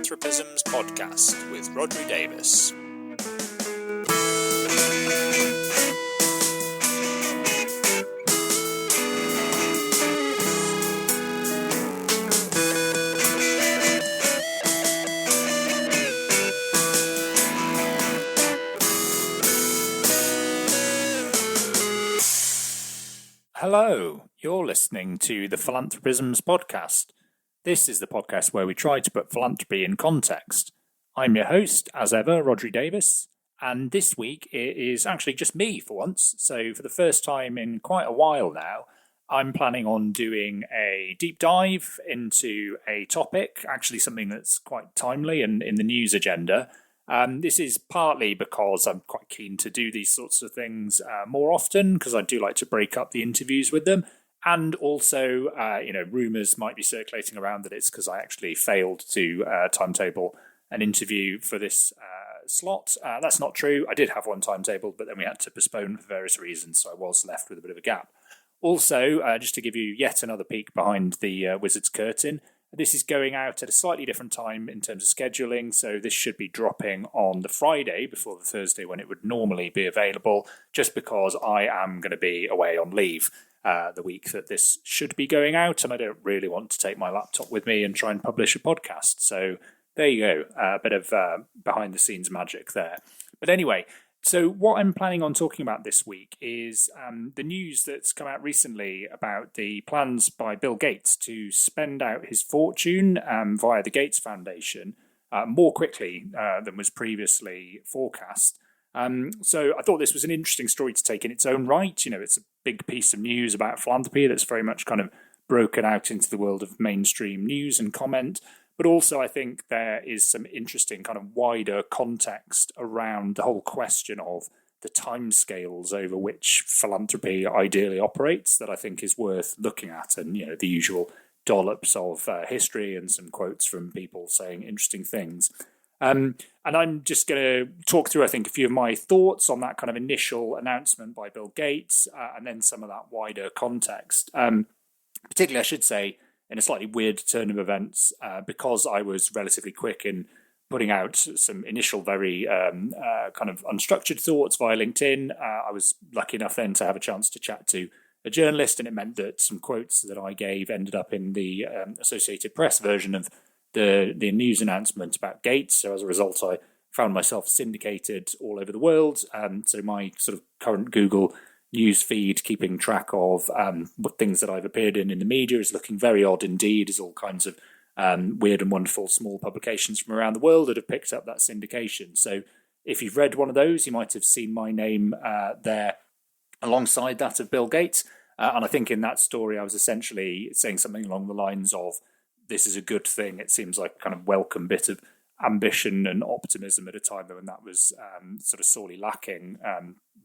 Philanthropisms podcast with Rodri Davis. Hello, you're listening to the Philanthropisms podcast. This is the podcast where we try to put philanthropy in context. I'm your host, as ever, Rodri Davis, and this week it is actually just me for once. So for the first time in quite a while now, I'm planning on doing a deep dive into a topic, actually something that's quite timely and in the news agenda. This is partly because I'm quite keen to do these sorts of things more often, because I do like to break up the interviews with them. And also, rumours might be circulating around that it's because I actually failed to timetable an interview for this slot. That's not true. I did have one timetabled, but then we had to postpone for various reasons, so I was left with a bit of a gap. Also, just to give you yet another peek behind the wizard's curtain, this is going out at a slightly different time in terms of scheduling, so this should be dropping on the Friday before the Thursday when it would normally be available, just because I am going to be away on leave the week that this should be going out, and I don't really want to take my laptop with me and try and publish a podcast. So there you go, a bit of behind-the-scenes magic there. But anyway, so what I'm planning on talking about this week is the news that's come out recently about the plans by Bill Gates to spend out his fortune via the Gates Foundation more quickly than was previously forecast. So I thought this was an interesting story to take in its own right. You know, it's a big piece of news about philanthropy that's very much kind of broken out into the world of mainstream news and comment. But also I think there is some interesting kind of wider context around the whole question of the timescales over which philanthropy ideally operates that I think is worth looking at. And, you know, the usual dollops of history and some quotes from people saying interesting things. And I'm just going to talk through, I think, a few of my thoughts on that kind of initial announcement by Bill Gates and then some of that wider context. Particularly, I should say, in a slightly weird turn of events, because I was relatively quick in putting out some initial very kind of unstructured thoughts via LinkedIn. I was lucky enough then to have a chance to chat to a journalist, and it meant that some quotes that I gave ended up in the Associated Press version of the news announcement about Gates. So as a result, I found myself syndicated all over the world. So my sort of current Google news feed, keeping track of what things that I've appeared in the media, is looking very odd indeed, as all kinds of weird and wonderful small publications from around the world that have picked up that syndication. So if you've read one of those, you might have seen my name there alongside that of Bill Gates. And I think in that story, I was essentially saying something along the lines of, this is a good thing. It seems like a kind of welcome bit of ambition and optimism at a time when that was sort of sorely lacking,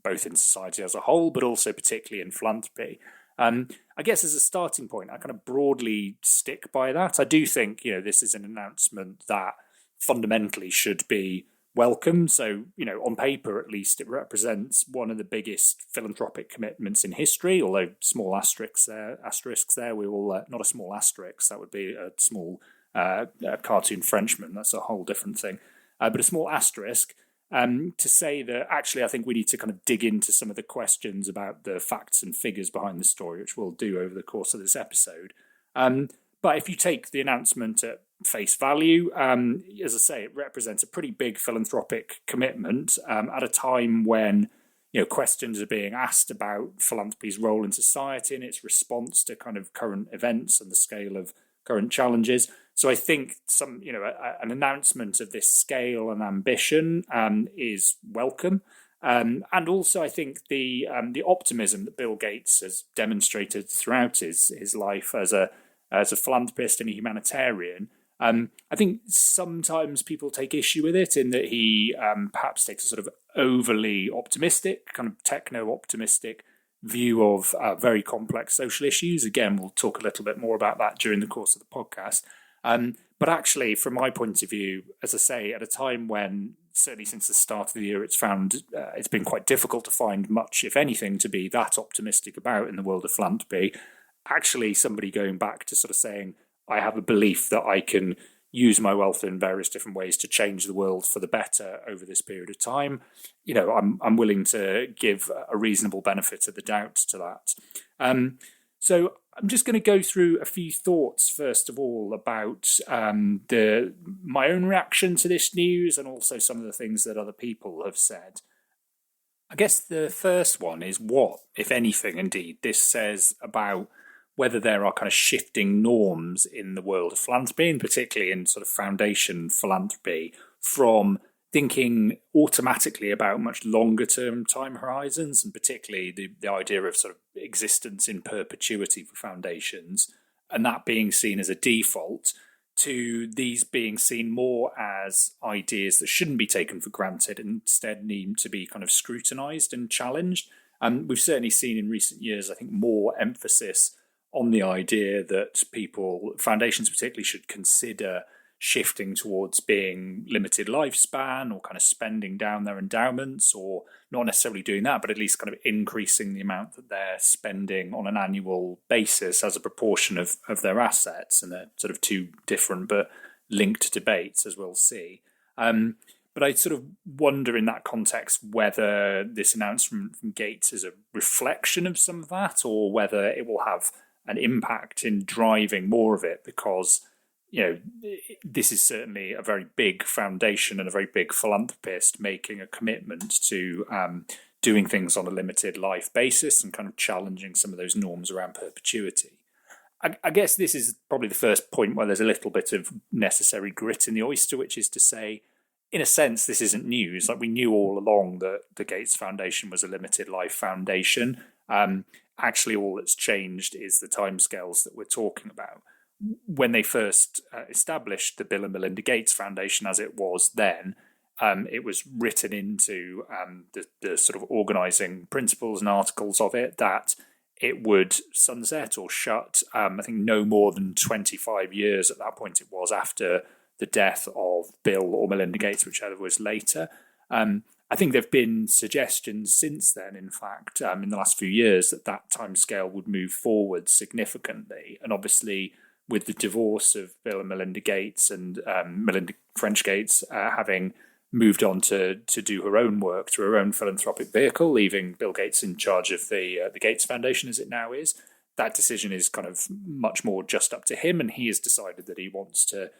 both in society as a whole, but also particularly in philanthropy. I guess as a starting point, I kind of broadly stick by that. I do think, you know, this is an announcement that fundamentally should be welcome. So, you know, on paper, at least, it represents one of the biggest philanthropic commitments in history, although small asterisks there. We will, not a small asterisk, that would be a small cartoon Frenchman. That's a whole different thing. But a small asterisk to say that actually I think we need to kind of dig into some of the questions about the facts and figures behind the story, which we'll do over the course of this episode. But if you take the announcement at face value, as I say, it represents a pretty big philanthropic commitment at a time when, you know, questions are being asked about philanthropy's role in society and its response to kind of current events and the scale of current challenges. So I think an announcement of this scale and ambition is welcome. And also I think the optimism that Bill Gates has demonstrated throughout his life as a philanthropist and a humanitarian, I think sometimes people take issue with it in that he perhaps takes a sort of overly optimistic, kind of techno-optimistic view of very complex social issues. Again, we'll talk a little bit more about that during the course of the podcast. But actually, from my point of view, as I say, at a time when, certainly since the start of the year, it's been quite difficult to find much, if anything, to be that optimistic about in the world of philanthropy. Actually, somebody going back to sort of saying, I have a belief that I can use my wealth in various different ways to change the world for the better over this period of time, I'm willing to give a reasonable benefit of the doubt to that. So I'm just going to go through a few thoughts, first of all, about my own reaction to this news and also some of the things that other people have said. I guess the first one is what, if anything, indeed, this says about whether there are kind of shifting norms in the world of philanthropy, and particularly in sort of foundation philanthropy, from thinking automatically about much longer term time horizons, and particularly the idea of sort of existence in perpetuity for foundations, and that being seen as a default, to these being seen more as ideas that shouldn't be taken for granted and instead need to be kind of scrutinized and challenged. And we've certainly seen in recent years, I think, more emphasis on the idea that foundations particularly, should consider shifting towards being limited lifespan or kind of spending down their endowments, or not necessarily doing that, but at least kind of increasing the amount that they're spending on an annual basis as a proportion of their assets. And they're sort of two different but linked debates, as we'll see. But I sort of wonder in that context whether this announcement from Gates is a reflection of some of that, or whether it will have an impact in driving more of it, because this is certainly a very big foundation and a very big philanthropist making a commitment to doing things on a limited life basis and kind of challenging some of those norms around perpetuity. I guess this is probably the first point where there's a little bit of necessary grit in the oyster, which is to say, in a sense, this isn't news. Like, we knew all along that the Gates Foundation was a limited life foundation. Actually, all that's changed is the timescales that we're talking about. When they first established the Bill and Melinda Gates Foundation as it was then, it was written into the sort of organising principles and articles of it that it would sunset or shut, I think, no more than 25 years at that point it was, after the death of Bill or Melinda Gates, whichever was later. I think there have been suggestions since then, in fact, in the last few years, that timescale would move forward significantly. And obviously, with the divorce of Bill and Melinda Gates, and Melinda French Gates having moved on to do her own work through her own philanthropic vehicle, leaving Bill Gates in charge of the Gates Foundation as it now is, that decision is kind of much more just up to him, and he has decided that he wants to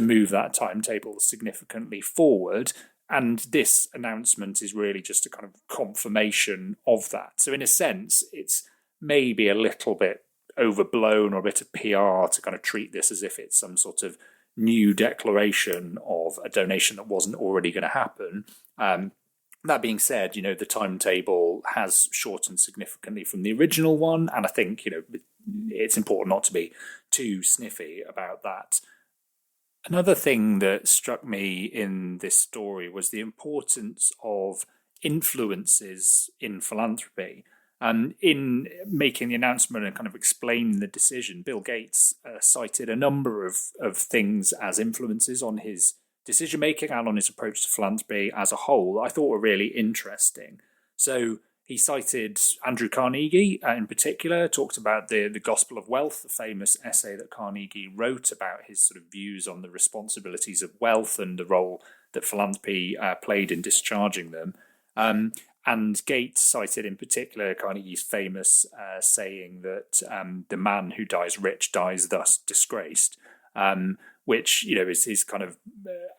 move that timetable significantly forward. And this announcement is really just a kind of confirmation of that. So in a sense, it's maybe a little bit overblown or a bit of PR to kind of treat this as if it's some sort of new declaration of a donation that wasn't already going to happen. That being said, the timetable has shortened significantly from the original one. And I think, it's important not to be too sniffy about that. Another thing that struck me in this story was the importance of influences in philanthropy. And in making the announcement and kind of explaining the decision, Bill Gates cited a number of things as influences on his decision-making and on his approach to philanthropy as a whole I thought were really interesting. So he cited Andrew Carnegie in particular, talked about the Gospel of Wealth, the famous essay that Carnegie wrote about his sort of views on the responsibilities of wealth and the role that philanthropy played in discharging them. And Gates cited in particular Carnegie's famous saying that the man who dies rich dies thus disgraced, which is his kind of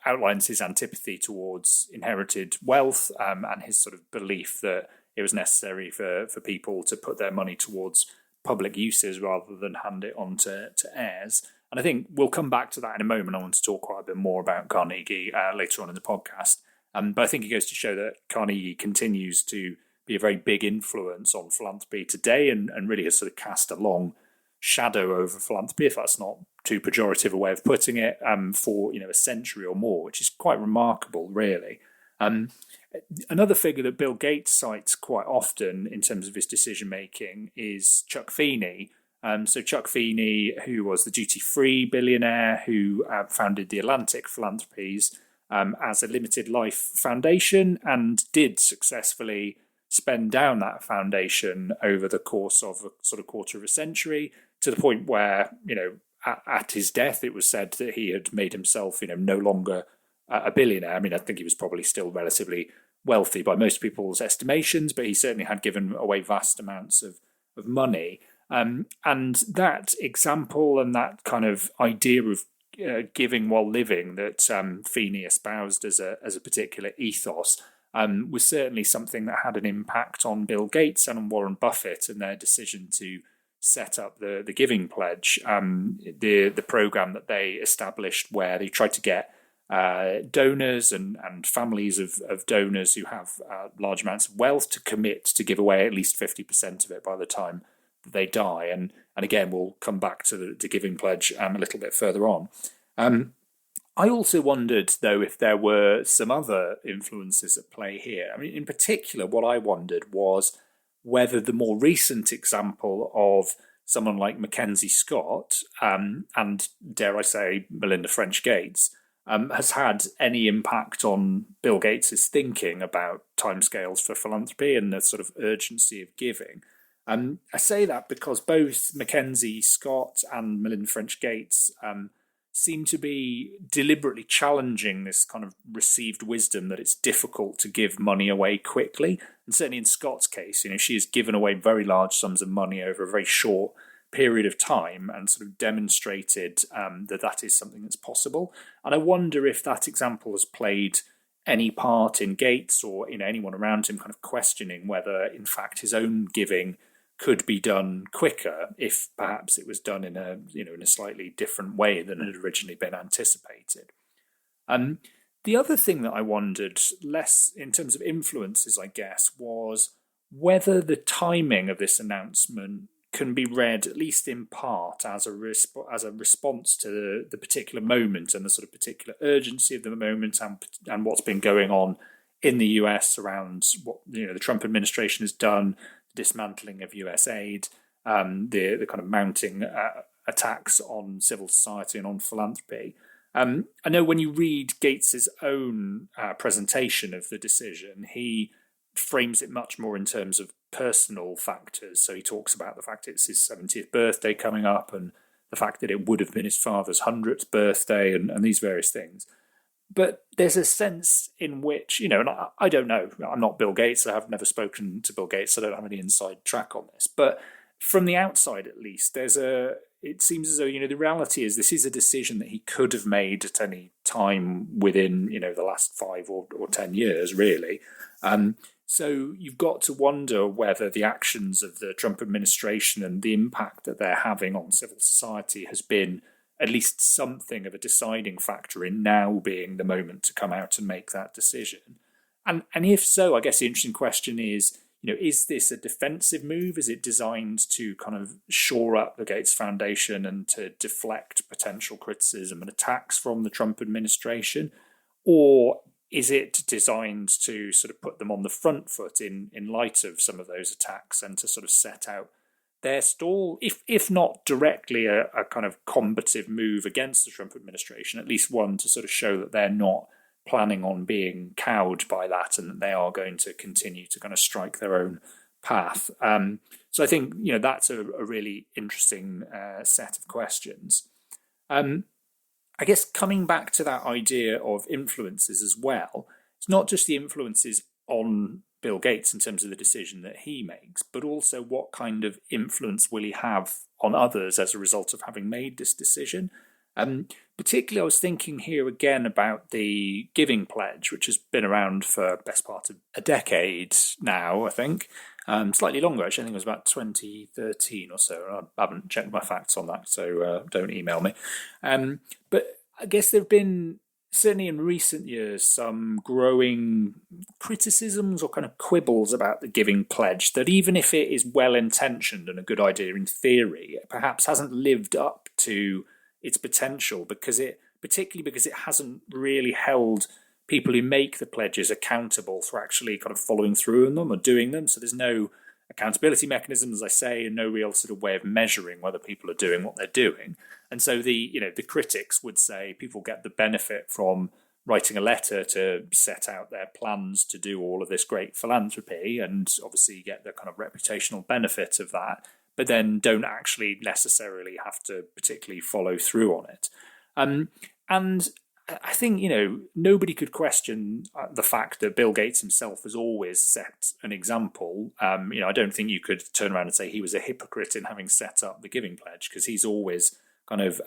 outlines his antipathy towards inherited wealth and his sort of belief that it was necessary for people to put their money towards public uses rather than hand it on to heirs. And I think we'll come back to that in a moment. I want to talk quite a bit more about Carnegie later on in the podcast. But I think it goes to show that Carnegie continues to be a very big influence on philanthropy today, and really has sort of cast a long shadow over philanthropy, if that's not too pejorative a way of putting it, for a century or more, which is quite remarkable, really. Another figure that Bill Gates cites quite often in terms of his decision-making is Chuck Feeney. So Chuck Feeney, who was the duty-free billionaire who founded the Atlantic Philanthropies as a limited life foundation, and did successfully spend down that foundation over the course of a sort of quarter of a century, to the point where, at his death, it was said that he had made himself, no longer a billionaire. I mean, I think he was probably still relatively wealthy by most people's estimations, but he certainly had given away vast amounts of money. And that example and that kind of idea of giving while living that Feeney espoused as a particular ethos was certainly something that had an impact on Bill Gates and on Warren Buffett and their decision to set up the Giving Pledge, the program that they established where they tried to get donors and families of donors who have large amounts of wealth to commit to give away at least 50% of it by the time that they die. And again, we'll come back to the Giving Pledge a little bit further on. I also wondered, though, if there were some other influences at play here. I mean, in particular, what I wondered was whether the more recent example of someone like Mackenzie Scott and, dare I say, Melinda French Gates has had any impact on Bill Gates's thinking about timescales for philanthropy and the sort of urgency of giving. I say that because both Mackenzie Scott and Melinda French Gates seem to be deliberately challenging this kind of received wisdom that it's difficult to give money away quickly. And certainly in Scott's case, she has given away very large sums of money over a very short period of time and sort of demonstrated that is something that's possible. And I wonder if that example has played any part in Gates or anyone around him kind of questioning whether, in fact, his own giving could be done quicker if perhaps it was done in a slightly different way than had originally been anticipated. The other thing that I wondered, less in terms of influences, I guess, was whether the timing of this announcement can be read, at least in part, as a response to the particular moment and the sort of particular urgency of the moment and what's been going on in the US around what the Trump administration has done, dismantling of US aid, the kind of mounting attacks on civil society and on philanthropy. I know when you read Gates's own presentation of the decision, he frames it much more in terms of personal factors. So he talks about the fact it's his 70th birthday coming up and the fact that it would have been his father's 100th birthday and these various things. But there's a sense in which, and I don't know, I'm not Bill Gates, I have never spoken to Bill Gates, so I don't have any inside track on this. But from the outside, at least, it seems as though, the reality is this is a decision that he could have made at any time within, the last 5 or 10 years, really. So you've got to wonder whether the actions of the Trump administration and the impact that they're having on civil society has been at least something of a deciding factor in now being the moment to come out and make that decision. And if so, I guess the interesting question is this a defensive move? Is it designed to kind of shore up the Gates Foundation and to deflect potential criticism and attacks from the Trump administration? Or is it designed to sort of put them on the front foot in light of some of those attacks and to sort of set out their stall, if not directly a kind of combative move against the Trump administration, at least one to sort of show that they're not planning on being cowed by that and that they are going to continue to kind of strike their own path. So I think, that's a really interesting set of questions. I guess coming back to that idea of influences as well, it's not just the influences on Bill Gates in terms of the decision that he makes, but also what kind of influence will he have on others as a result of having made this decision. Particularly, I was thinking here again about the Giving Pledge, which has been around for the best part of a decade now, I think. Slightly longer, actually. I think it was about 2013 or so. I haven't checked my facts on that, so don't email me. But I guess there have been, certainly in recent years, some growing criticisms or kind of quibbles about the Giving Pledge that even if it is well-intentioned and a good idea in theory, it perhaps hasn't lived up to its potential particularly because it hasn't really held people who make the pledges accountable for actually kind of following through on them or doing them. So there's no accountability mechanism, as I say, and no real sort of way of measuring whether people are doing what they're doing. And so the critics would say people get the benefit from writing a letter to set out their plans to do all of this great philanthropy and obviously get the kind of reputational benefit of that. but then don't actually necessarily have to particularly follow through on it. And I think, nobody could question the fact that Bill Gates himself has always set an example. I don't think you could turn around and say he was a hypocrite in having set up the Giving Pledge, because he's always kind of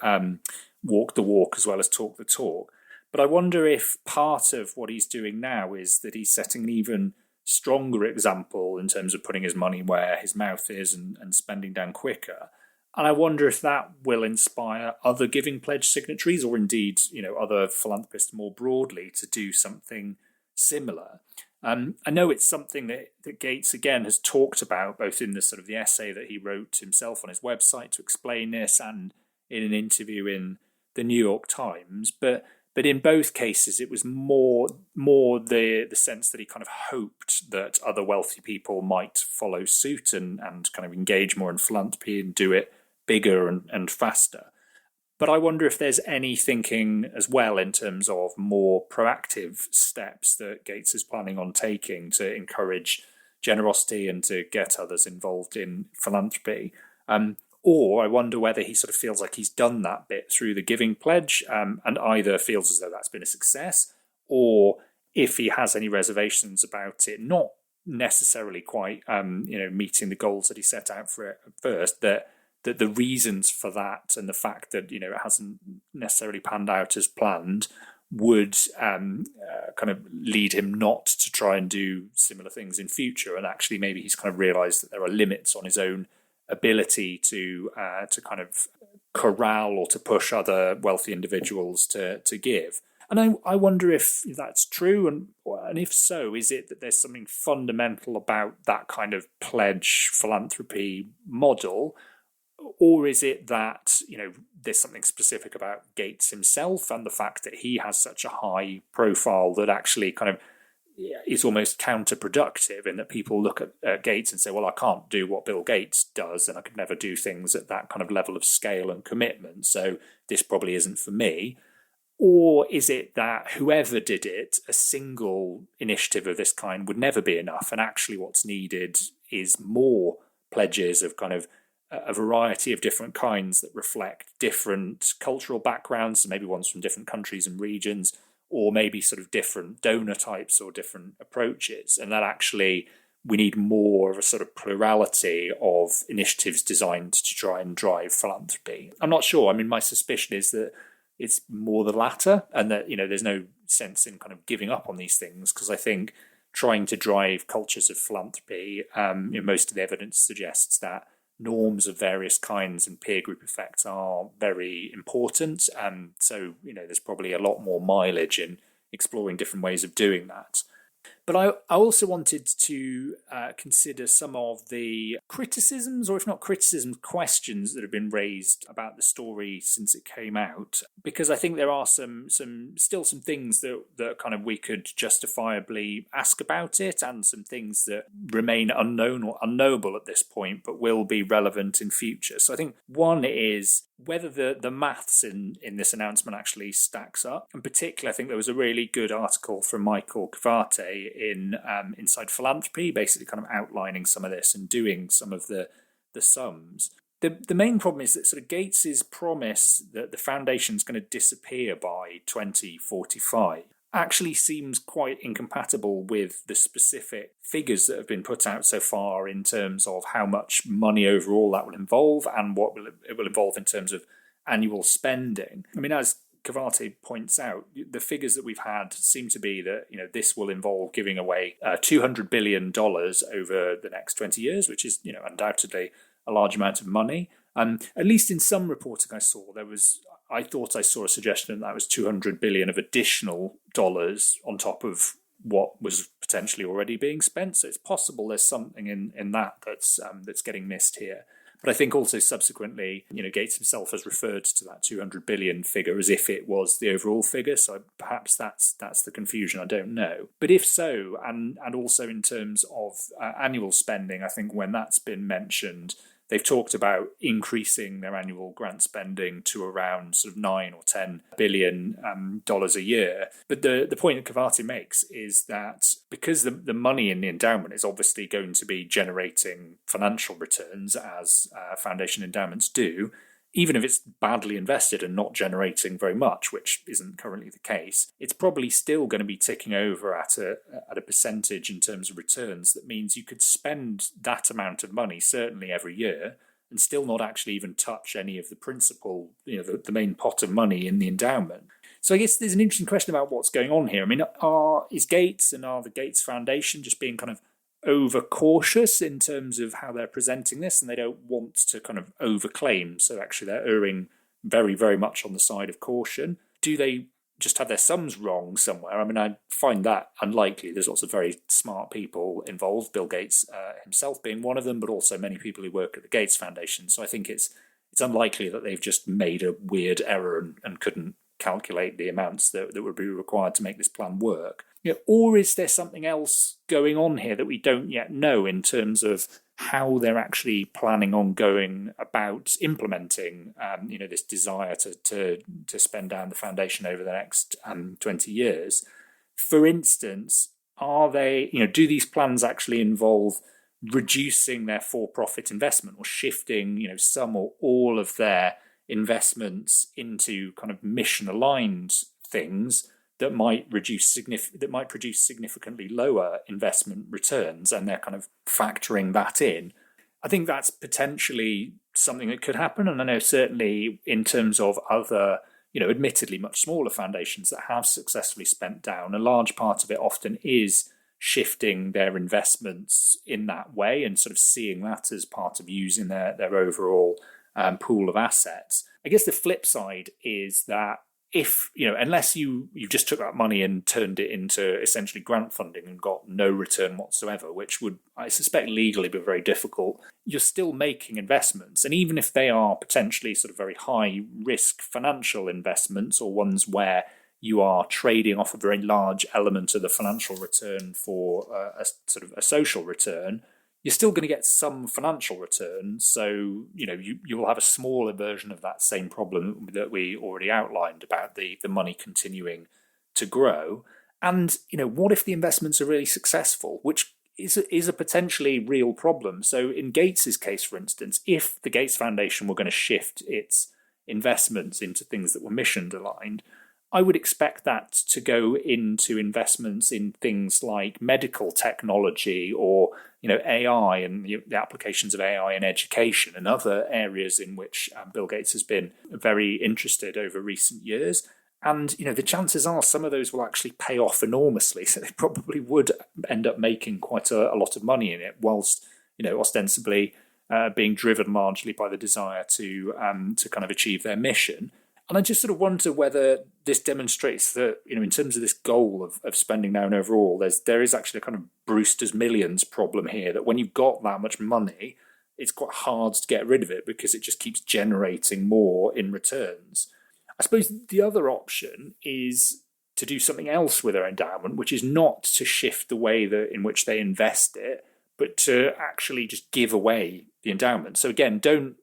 walked the walk as well as talked the talk. But I wonder if part of what he's doing now is that he's setting an even stronger example in terms of putting his money where his mouth is and spending down quicker. And I wonder if that will inspire other Giving Pledge signatories, or indeed, other philanthropists more broadly, to do something similar. I know it's something that Gates, again, has talked about, both in the sort of the essay that he wrote himself on his website to explain this and in an interview in the New York Times. But in both cases, it was more the sense that he kind of hoped that other wealthy people might follow suit and kind of engage more in philanthropy and do it bigger and faster. But I wonder if there's any thinking as well in terms of more proactive steps that Gates is planning on taking to encourage generosity and to get others involved in philanthropy. Or I wonder whether he sort of feels like he's done that bit through the Giving Pledge, and either feels as though that's been a success, or if he has any reservations about it not necessarily quite meeting the goals that he set out for it at first, that the reasons for that and the fact that it hasn't necessarily panned out as planned would kind of lead him not to try and do similar things in future. And actually maybe he's kind of realised that there are limits on his own ability to kind of corral or to push other wealthy individuals to give. And I wonder if that's true, and if so, is it that there's something fundamental about that kind of pledge philanthropy model? Or is it that, there's something specific about Gates himself and the fact that he has such a high profile that actually kind of is almost counterproductive, in that people look at Gates and say, well, I can't do what Bill Gates does, and I could never do things at that kind of level of scale and commitment, so this probably isn't for me? Or is it that whoever did it, a single initiative of this kind would never be enough, and actually what's needed is more pledges of kind of a variety of different kinds that reflect different cultural backgrounds, so maybe ones from different countries and regions, or maybe sort of different donor types or different approaches, and that actually we need more of a sort of plurality of initiatives designed to try and drive philanthropy? I'm not sure. I mean, my suspicion is that it's more the latter, and that there's no sense in kind of giving up on these things, because I think trying to drive cultures of philanthropy, most of the evidence suggests that norms of various kinds and peer group effects are very important. And so, there's probably a lot more mileage in exploring different ways of doing that. But I also wanted to consider some of the criticisms, or if not criticisms, questions that have been raised about the story since it came out, because I think there are still some things that kind of we could justifiably ask about it, and some things that remain unknown or unknowable at this point, but will be relevant in future. So I think one is whether the maths in this announcement actually stacks up. In particular, I think there was a really good article from Michael Cavate in Inside Philanthropy, basically kind of outlining some of this and doing some of the sums. The main problem is that sort of Gates's promise that the foundation's going to disappear by 2045 actually seems quite incompatible with the specific figures that have been put out so far in terms of how much money overall that will involve and what it will involve in terms of annual spending. I mean, as Cavate points out, the figures that we've had seem to be that this will involve giving away $200 billion over the next 20 years, which is undoubtedly a large amount of money. At least in some reporting I saw, I thought I saw a suggestion that was $200 billion of additional dollars on top of what was potentially already being spent. So it's possible there's something in that that's getting missed here. But I think also subsequently, Gates himself has referred to that 200 billion figure as if it was the overall figure. So perhaps that's the confusion. I don't know. But if so, and also in terms of annual spending, I think when that's been mentioned, they've talked about increasing their annual grant spending to around sort of $9 or $10 billion a year. But the point that Kavati makes is that because the money in the endowment is obviously going to be generating financial returns, as foundation endowments do, even if it's badly invested and not generating very much, which isn't currently the case, it's probably still going to be ticking over at a percentage in terms of returns. That means you could spend that amount of money, certainly every year, and still not actually even touch any of the principal, the main pot of money in the endowment. So I guess there's an interesting question about what's going on here. I mean, is Gates and are the Gates Foundation just being kind of over-cautious in terms of how they're presenting this, and they don't want to kind of over-claim, so actually they're erring very, very much on the side of caution? Do they just have their sums wrong somewhere? I mean, I find that unlikely. There's lots of very smart people involved, Bill Gates himself being one of them, but also many people who work at the Gates Foundation. So I think it's unlikely that they've just made a weird error and couldn't calculate the amounts that would be required to make this plan work. Or is there something else going on here that we don't yet know in terms of how they're actually planning on going about implementing, this desire to spend down the foundation over the next 20 years? For instance, do these plans actually involve reducing their for-profit investment or shifting, some or all of their investments into kind of mission-aligned things that might produce significantly lower investment returns, and they're kind of factoring that in? I think that's potentially something that could happen, and I know certainly in terms of other, admittedly much smaller foundations that have successfully spent down, a large part of it often is shifting their investments in that way and sort of seeing that as part of using their overall pool of assets. I guess the flip side is that if, unless you just took that money and turned it into essentially grant funding and got no return whatsoever, which would, I suspect, legally be very difficult, you're still making investments. And even if they are potentially sort of very high risk financial investments, or ones where you are trading off a very large element of the financial return for a sort of a social return, you're still going to get some financial return. So, you will have a smaller version of that same problem that we already outlined about the money continuing to grow. And, what if the investments are really successful, which is a potentially real problem? So in Gates's case, for instance, if the Gates Foundation were going to shift its investments into things that were mission aligned, I would expect that to go into investments in things like medical technology or, AI and the applications of AI in education and other areas in which Bill Gates has been very interested over recent years. And, the chances are some of those will actually pay off enormously. So they probably would end up making quite a lot of money in it, whilst, ostensibly being driven largely by the desire to kind of achieve their mission. And I just sort of wonder whether this demonstrates that, in terms of this goal of spending down overall, there is actually a kind of Brewster's Millions problem here, that when you've got that much money, it's quite hard to get rid of it because it just keeps generating more in returns. I suppose the other option is to do something else with their endowment, which is not to shift the way in which they invest it, but to actually just give away the endowment. So again, don't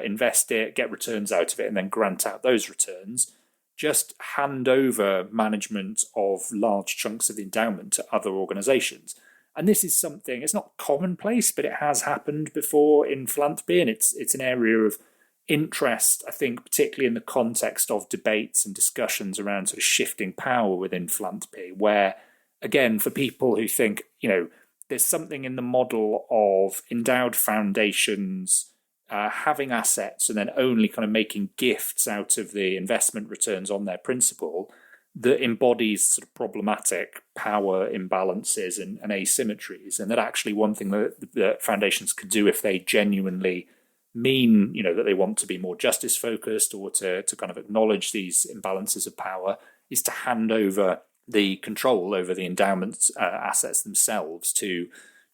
invest it, get returns out of it, and then grant out those returns. Just hand over management of large chunks of the endowment to other organisations. And this is something, it's not commonplace, but it has happened before in philanthropy, and it's an area of interest, I think, particularly in the context of debates and discussions around sort of shifting power within philanthropy, where, again, for people who think, there's something in the model of endowed foundations having assets and then only kind of making gifts out of the investment returns on their principal, that embodies sort of problematic power imbalances and asymmetries. And that actually one thing that foundations could do, if they genuinely mean, that they want to be more justice focused or to kind of acknowledge these imbalances of power, is to hand over the control over the endowment assets themselves to,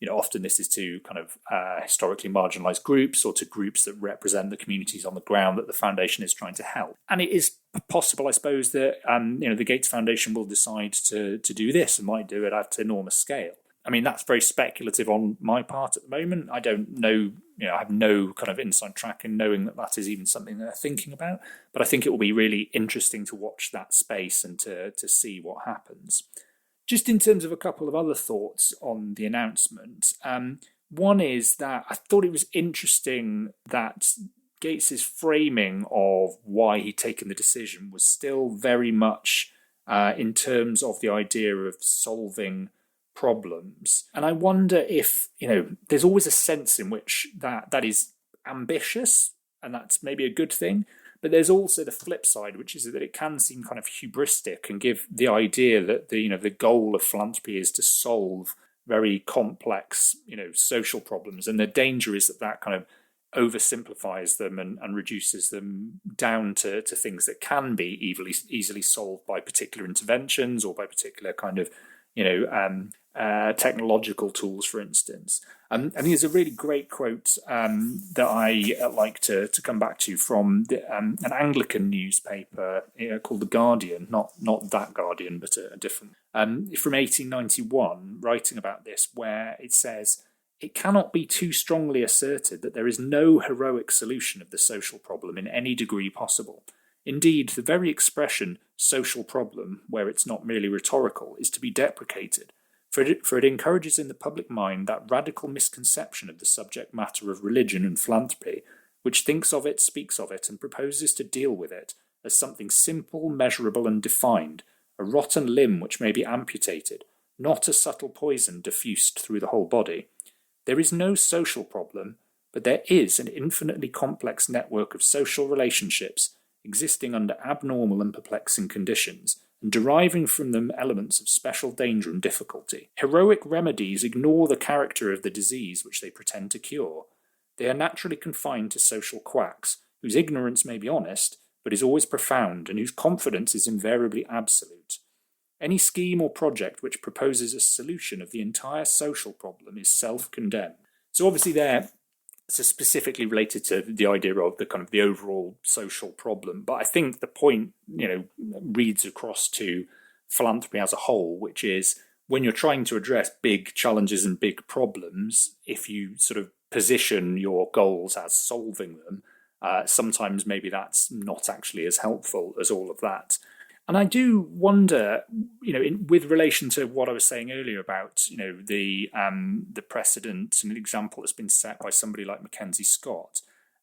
often this is to kind of historically marginalised groups or to groups that represent the communities on the ground that the foundation is trying to help. And it is possible, I suppose, that the Gates Foundation will decide to do this and might do it at enormous scale. I mean, that's very speculative on my part at the moment. I don't know I have no kind of inside track in knowing that is even something they're thinking about. But I think it will be really interesting to watch that space and to see what happens. Just in terms of a couple of other thoughts on the announcement, one is that I thought it was interesting that Gates's framing of why he'd taken the decision was still very much in terms of the idea of solving problems. And I wonder if, there's always a sense in which that is ambitious, and that's maybe a good thing. But there's also the flip side, which is that it can seem kind of hubristic and give the idea that the goal of philanthropy is to solve very complex, social problems. And the danger is that kind of oversimplifies them and reduces them down to things that can be easily solved by particular interventions or by particular kind of, technological tools, for instance. I think there's a really great quote that I like to come back to from an Anglican newspaper called The Guardian, not that Guardian, but a different, from 1891, writing about this, where it says, "It cannot be too strongly asserted that there is no heroic solution of the social problem in any degree possible. Indeed, the very expression social problem, where it's not merely rhetorical, is to be deprecated, for it encourages in the public mind that radical misconception of the subject matter of religion and philanthropy, which thinks of it, speaks of it, and proposes to deal with it as something simple, measurable, and defined, a rotten limb which may be amputated, not a subtle poison diffused through the whole body. There is no social problem, but there is an infinitely complex network of social relationships existing under abnormal and perplexing conditions, and deriving from them elements of special danger and difficulty. Heroic remedies ignore the character of the disease which they pretend to cure. They are naturally confined to social quacks, whose ignorance may be honest, but is always profound, and whose confidence is invariably absolute. Any scheme or project which proposes a solution of the entire social problem is self-condemned." So obviously there, it's specifically related to the idea of the kind of the overall social problem. But I think the point, reads across to philanthropy as a whole, which is when you're trying to address big challenges and big problems, if you sort of position your goals as solving them, sometimes maybe that's not actually as helpful as all of that. And I do wonder, with relation to what I was saying earlier about, the precedent and an example that's been set by somebody like Mackenzie Scott,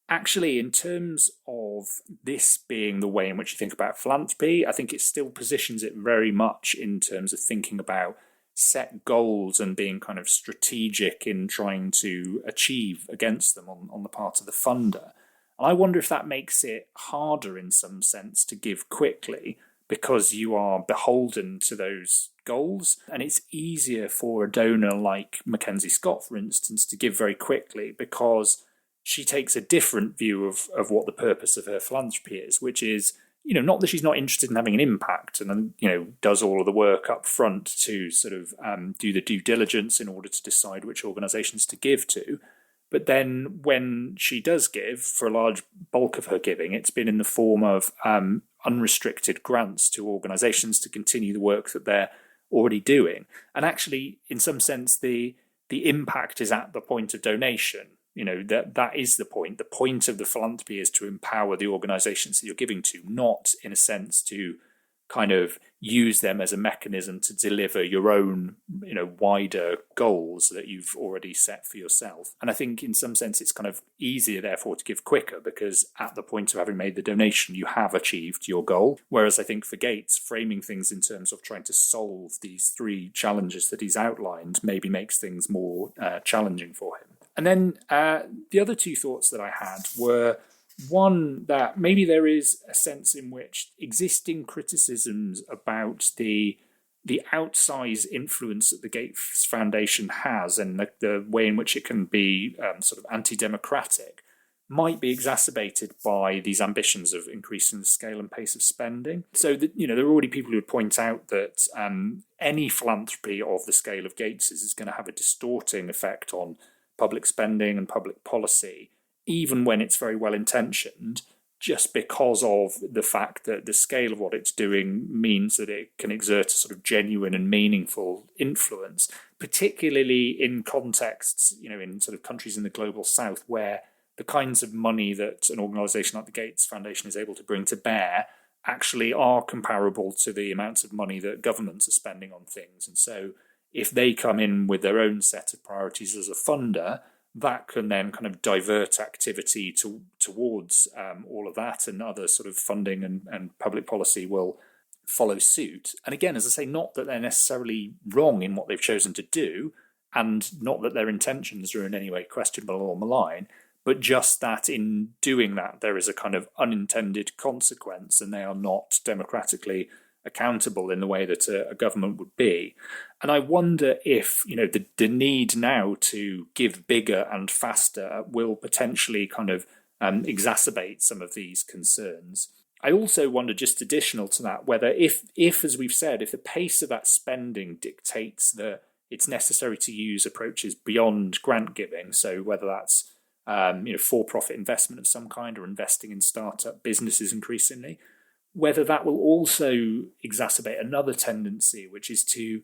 actually, in terms of this being the way in which you think about philanthropy, I think it still positions it very much in terms of thinking about set goals and being kind of strategic in trying to achieve against them on the part of the funder. And I wonder if that makes it harder in some sense to give quickly, because you are beholden to those goals. And it's easier for a donor like Mackenzie Scott, for instance, to give very quickly because she takes a different view of what the purpose of her philanthropy is, which is, not that she's not interested in having an impact and, does all of the work up front to sort of do the due diligence in order to decide which organisations to give to. But then when she does give, for a large bulk of her giving, it's been in the form of unrestricted grants to organisations to continue the work that they're already doing. And actually, in some sense, the impact is at the point of donation. That is the point. The point of the philanthropy is to empower the organisations that you're giving to, not in a sense to kind of use them as a mechanism to deliver your own, wider goals that you've already set for yourself. And I think in some sense it's kind of easier, therefore, to give quicker because at the point of having made the donation, you have achieved your goal. Whereas I think for Gates, framing things in terms of trying to solve these three challenges that he's outlined maybe makes things more challenging for him. And then the other two thoughts that I had were, one, that maybe there is a sense in which existing criticisms about the outsized influence that the Gates Foundation has and the way in which it can be sort of anti-democratic might be exacerbated by these ambitions of increasing the scale and pace of spending. So that, there are already people who would point out that any philanthropy of the scale of Gates's is going to have a distorting effect on public spending and public policy, even when it's very well intentioned, just because of the fact that the scale of what it's doing means that it can exert a sort of genuine and meaningful influence, particularly in contexts, in sort of countries in the global south where the kinds of money that an organisation like the Gates Foundation is able to bring to bear actually are comparable to the amounts of money that governments are spending on things. And so if they come in with their own set of priorities as a funder, that can then kind of divert activity towards all of that, and other sort of funding and public policy will follow suit. And again, as I say, not that they're necessarily wrong in what they've chosen to do, and not that their intentions are in any way questionable or malign, but just that in doing that, there is a kind of unintended consequence, and they are not democratically accountable in the way that a government would be. And I wonder if, the need now to give bigger and faster will potentially kind of exacerbate some of these concerns. I also wonder, just additional to that, whether if, as we've said, if the pace of that spending dictates that it's necessary to use approaches beyond grant giving, so whether that's for-profit investment of some kind or investing in startup businesses increasingly, whether that will also exacerbate another tendency, which is to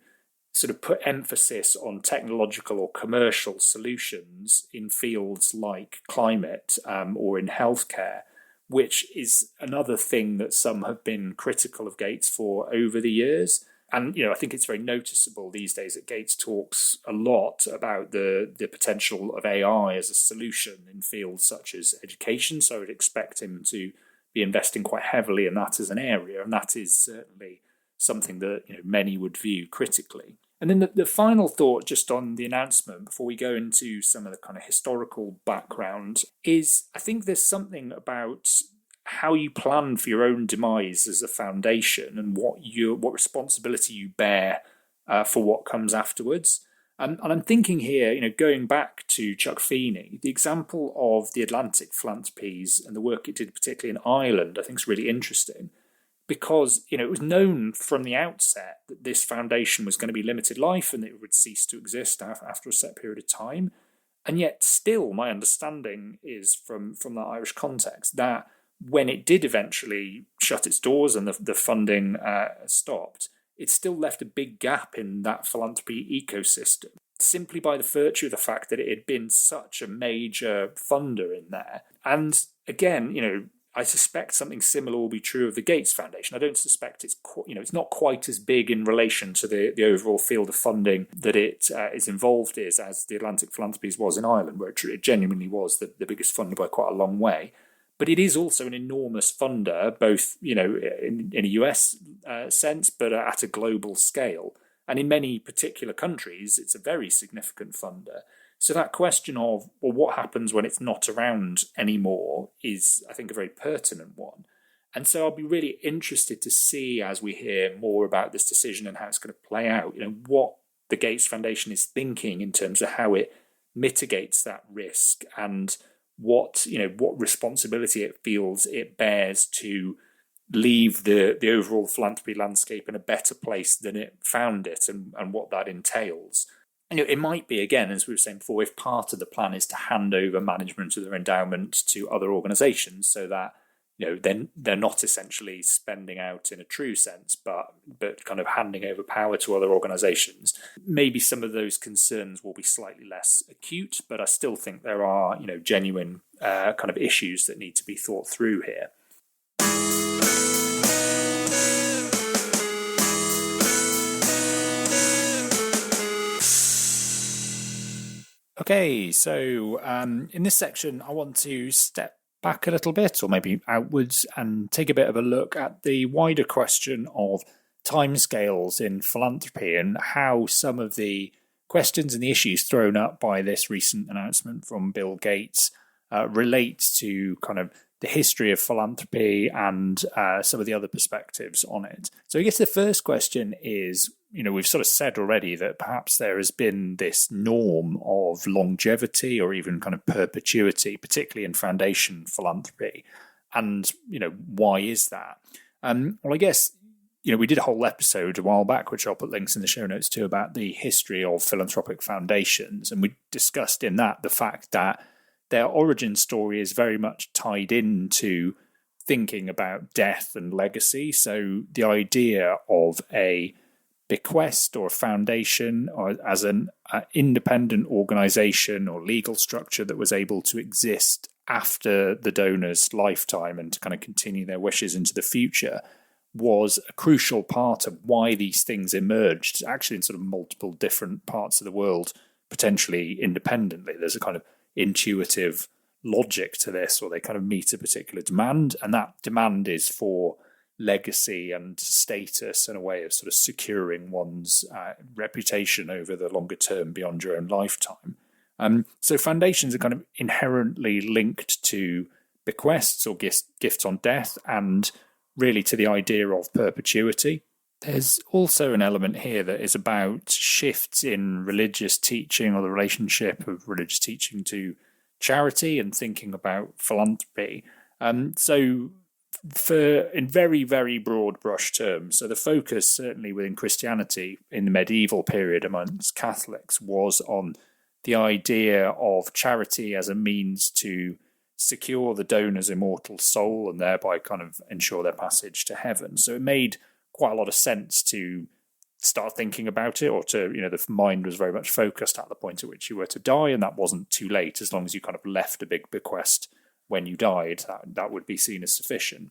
sort of put emphasis on technological or commercial solutions in fields like climate or in healthcare, which is another thing that some have been critical of Gates for over the years. And, I think it's very noticeable these days that Gates talks a lot about the potential of AI as a solution in fields such as education. So I would expect him to be investing quite heavily in that as an area. And that is certainly something that many would view critically. And then the final thought just on the announcement, before we go into some of the kind of historical background, is I think there's something about how you plan for your own demise as a foundation and what responsibility you bear for what comes afterwards. And I'm thinking here, going back to Chuck Feeney, the example of the Atlantic Philanthropies and the work it did, particularly in Ireland, I think is really interesting because, it was known from the outset that this foundation was going to be limited life and that it would cease to exist after a set period of time. And yet still, my understanding is from that Irish context that when it did eventually shut its doors and the funding stopped, it still left a big gap in that philanthropy ecosystem, simply by the virtue of the fact that it had been such a major funder in there. And again, I suspect something similar will be true of the Gates Foundation. I don't suspect it's not quite as big in relation to the overall field of funding that it is involved in as the Atlantic Philanthropies was in Ireland, where it genuinely was the biggest funder by quite a long way. But it is also an enormous funder, both in a US sense, but at a global scale. And in many particular countries, it's a very significant funder. So that question of, well, what happens when it's not around anymore is, I think, a very pertinent one. And so I'll be really interested to see, as we hear more about this decision and how it's going to play out, what the Gates Foundation is thinking in terms of how it mitigates that risk and what responsibility it feels it bears to leave the overall philanthropy landscape in a better place than it found it, and what that entails. And it might be, again, as we were saying before, if part of the plan is to hand over management of their endowment to other organisations, so that then they're not essentially spending out in a true sense, but kind of handing over power to other organisations. Maybe some of those concerns will be slightly less acute, but I still think there are genuine kind of issues that need to be thought through here. Okay, so in this section, I want to step back a little bit, or maybe outwards, and take a bit of a look at the wider question of timescales in philanthropy and how some of the questions and the issues thrown up by this recent announcement from Bill Gates relate to kind of the history of philanthropy and some of the other perspectives on it. So I guess the first question is, we've sort of said already that perhaps there has been this norm of longevity or even kind of perpetuity, particularly in foundation philanthropy. And, why is that? Well, I guess, we did a whole episode a while back, which I'll put links in the show notes to, about the history of philanthropic foundations. And we discussed in that the fact that their origin story is very much tied into thinking about death and legacy. So the idea of a bequest or a foundation or as an independent organization or legal structure that was able to exist after the donor's lifetime and to kind of continue their wishes into the future was a crucial part of why these things emerged, actually in sort of multiple different parts of the world, potentially independently. There's a kind of intuitive logic to this, or they kind of meet a particular demand, and that demand is for legacy and status and a way of sort of securing one's reputation over the longer term beyond your own lifetime. So foundations are kind of inherently linked to bequests or gifts on death, and really to the idea of perpetuity. There's also an element here that is about shifts in religious teaching or the relationship of religious teaching to charity and thinking about philanthropy. So in very, very broad brush terms, so the focus certainly within Christianity in the medieval period amongst Catholics was on the idea of charity as a means to secure the donor's immortal soul and thereby kind of ensure their passage to heaven. So it made quite a lot of sense to start thinking about it, or to, the mind was very much focused at the point at which you were to die, and that wasn't too late as long as you kind of left a big bequest when you died. That would be seen as sufficient.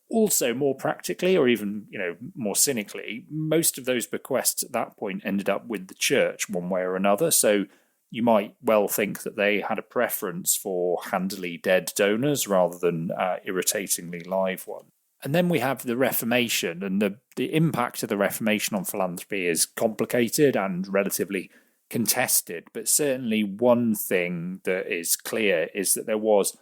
Also, more practically, or even more cynically, most of those bequests at that point ended up with the church one way or another. So you might well think that they had a preference for handily dead donors rather than irritatingly live ones. And then we have the Reformation, and the impact of the Reformation on philanthropy is complicated and relatively contested. But certainly one thing that is clear is that there was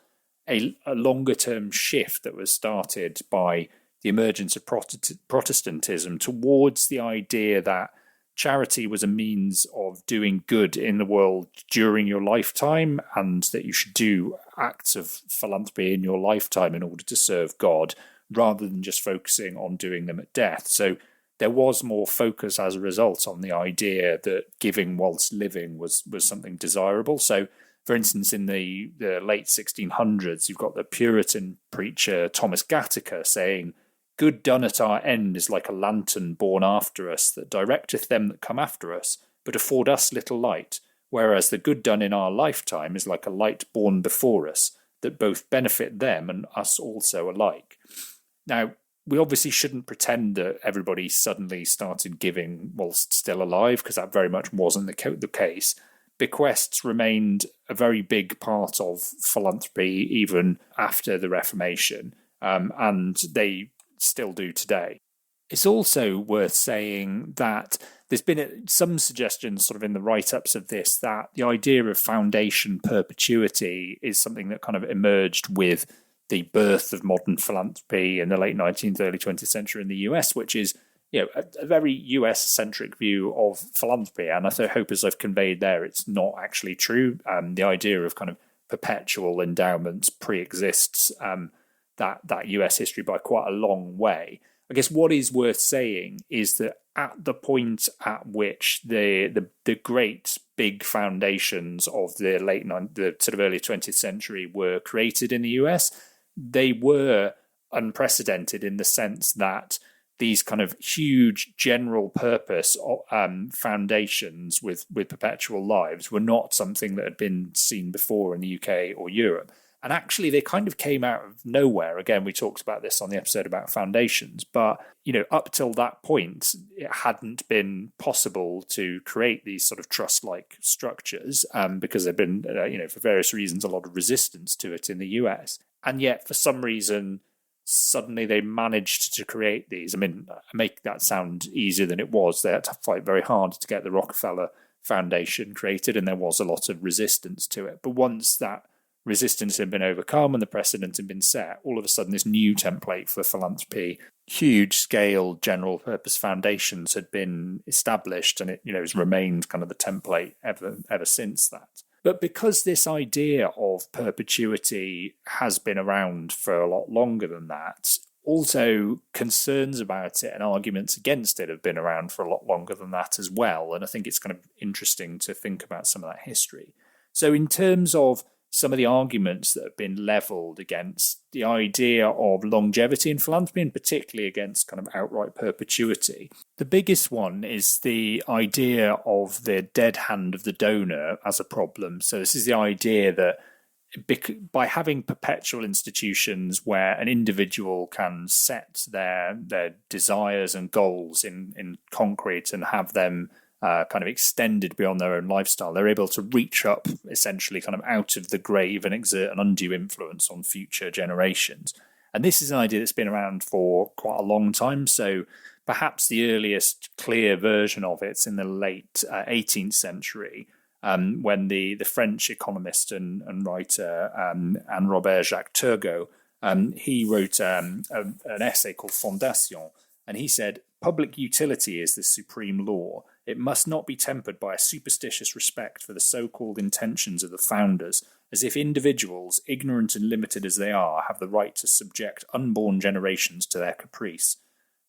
a longer-term shift that was started by the emergence of Protestantism towards the idea that charity was a means of doing good in the world during your lifetime, and that you should do acts of philanthropy in your lifetime in order to serve God, rather than just focusing on doing them at death. So there was more focus as a result on the idea that giving whilst living was something desirable. So, for instance, in the late 1600s, you've got the Puritan preacher Thomas Gattaker saying, "Good done at our end is like a lantern born after us, that directeth them that come after us, but afford us little light, whereas the good done in our lifetime is like a light born before us, that both benefit them and us also alike." Now, we obviously shouldn't pretend that everybody suddenly started giving whilst still alive, because that very much wasn't the case. Bequests remained a very big part of philanthropy even after the Reformation, and they still do today. It's also worth saying that there's been some suggestions sort of in the write-ups of this that the idea of foundation perpetuity is something that kind of emerged with the birth of modern philanthropy in the late 19th, early 20th century in the US, which is a very US-centric view of philanthropy. And I hope, as I've conveyed there, it's not actually true. The idea of kind of perpetual endowments pre-exists that US history by quite a long way. I guess what is worth saying is that at the point at which the great big foundations of the sort of early 20th century were created in the US, they were unprecedented in the sense that these kind of huge general purpose foundations with perpetual lives were not something that had been seen before in the UK or Europe. And actually, they kind of came out of nowhere. Again, we talked about this on the episode about foundations. But, up till that point, it hadn't been possible to create these sort of trust-like structures because there'd been, for various reasons, a lot of resistance to it in the US. And yet, for some reason, suddenly they managed to create these. I mean, make that sound easier than it was. They had to fight very hard to get the Rockefeller Foundation created, and there was a lot of resistance to it. But once that resistance had been overcome and the precedent had been set, all of a sudden this new template for philanthropy, huge scale general purpose foundations had been established, and it has remained kind of the template ever since that. But because this idea of perpetuity has been around for a lot longer than that, also concerns about it and arguments against it have been around for a lot longer than that as well. And I think it's kind of interesting to think about some of that history. So in terms of some of the arguments that have been levelled against the idea of longevity in philanthropy, and particularly against kind of outright perpetuity. The biggest one is the idea of the dead hand of the donor as a problem. So this is the idea that by having perpetual institutions where an individual can set their desires and goals in concrete and have them kind of extended beyond their own lifestyle, they're able to reach up essentially kind of out of the grave and exert an undue influence on future generations. And this is an idea that's been around for quite a long time. So perhaps the earliest clear version of it's in the late 18th century, when the French economist and writer Anne Robert Jacques Turgot, he wrote an essay called Fondation, and he said, "Public utility is the supreme law. It must not be tempered by a superstitious respect for the so-called intentions of the founders, as if individuals, ignorant and limited as they are, have the right to subject unborn generations to their caprice.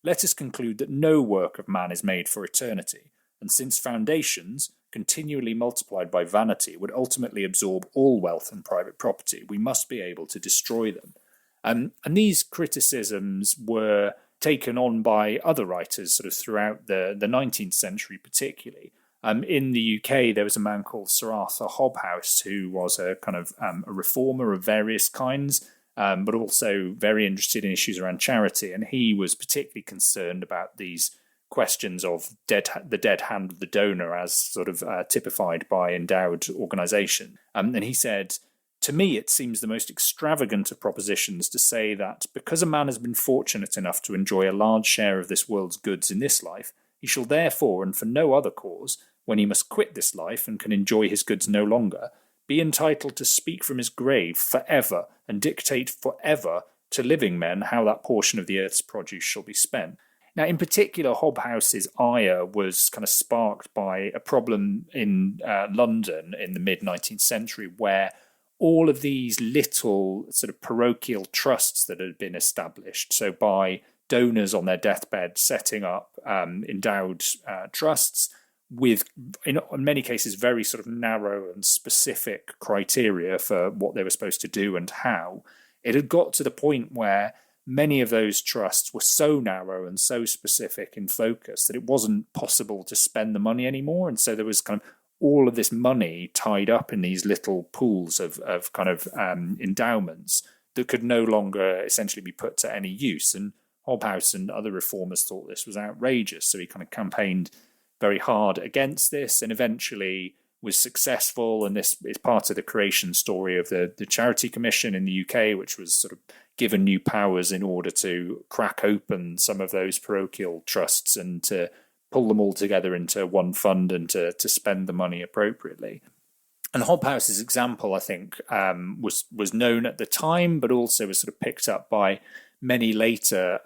Let us conclude that no work of man is made for eternity, and since foundations, continually multiplied by vanity, would ultimately absorb all wealth and private property, we must be able to destroy them." And these criticisms were taken on by other writers sort of throughout the 19th century particularly. In the UK, there was a man called Sir Arthur Hobhouse, who was a kind of a reformer of various kinds, but also very interested in issues around charity. And he was particularly concerned about these questions of the dead hand of the donor as sort of typified by endowed organisation. And he said, "To me, it seems the most extravagant of propositions to say that because a man has been fortunate enough to enjoy a large share of this world's goods in this life, he shall therefore, and for no other cause, when he must quit this life and can enjoy his goods no longer, be entitled to speak from his grave forever and dictate forever to living men how that portion of the earth's produce shall be spent." Now, in particular, Hobhouse's ire was kind of sparked by a problem in London in the mid-19th century, where all of these little sort of parochial trusts that had been established, so by donors on their deathbed setting up endowed trusts with, in many cases, very sort of narrow and specific criteria for what they were supposed to do and how, it had got to the point where many of those trusts were so narrow and so specific in focus that it wasn't possible to spend the money anymore. And so there was kind of all of this money tied up in these little pools of kind of endowments that could no longer essentially be put to any use. And Hobhouse and other reformers thought this was outrageous. So he kind of campaigned very hard against this and eventually was successful. And this is part of the creation story of the Charity Commission in the UK, which was sort of given new powers in order to crack open some of those parochial trusts and to pull them all together into one fund and to spend the money appropriately. And Hobhouse's example, I think, was known at the time, but also was sort of picked up by many later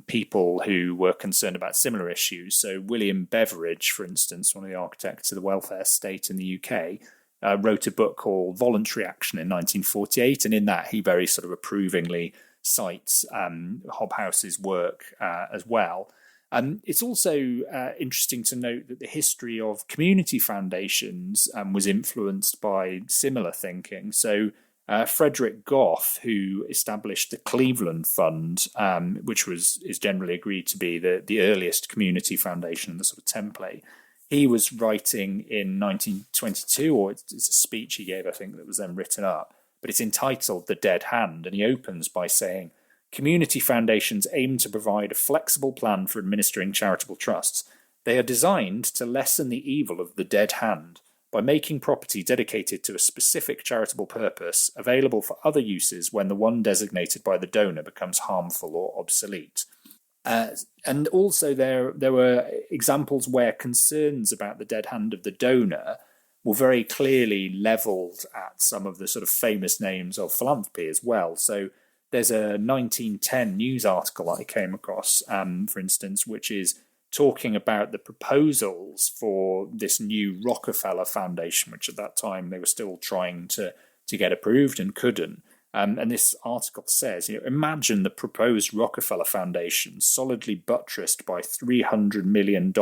people who were concerned about similar issues. So William Beveridge, for instance, one of the architects of the welfare state in the UK, wrote a book called Voluntary Action in 1948, and in that he very sort of approvingly cites Hobhouse's work as well. It's also interesting to note that the history of community foundations was influenced by similar thinking. So Frederick Goff, who established the Cleveland Fund, which is generally agreed to be the earliest community foundation, the sort of template, he was writing in 1922, or it's a speech he gave, I think, that was then written up, but it's entitled The Dead Hand, and he opens by saying, "Community foundations aim to provide a flexible plan for administering charitable trusts. They are designed to lessen the evil of the dead hand by making property dedicated to a specific charitable purpose available for other uses when the one designated by the donor becomes harmful or obsolete." And also there were examples where concerns about the dead hand of the donor were very clearly levelled at some of the sort of famous names of philanthropy as well. So there's a 1910 news article I came across, for instance, which is talking about the proposals for this new Rockefeller Foundation, which at that time they were still trying to get approved and couldn't. And this article says, imagine the proposed Rockefeller Foundation solidly buttressed by $300 million,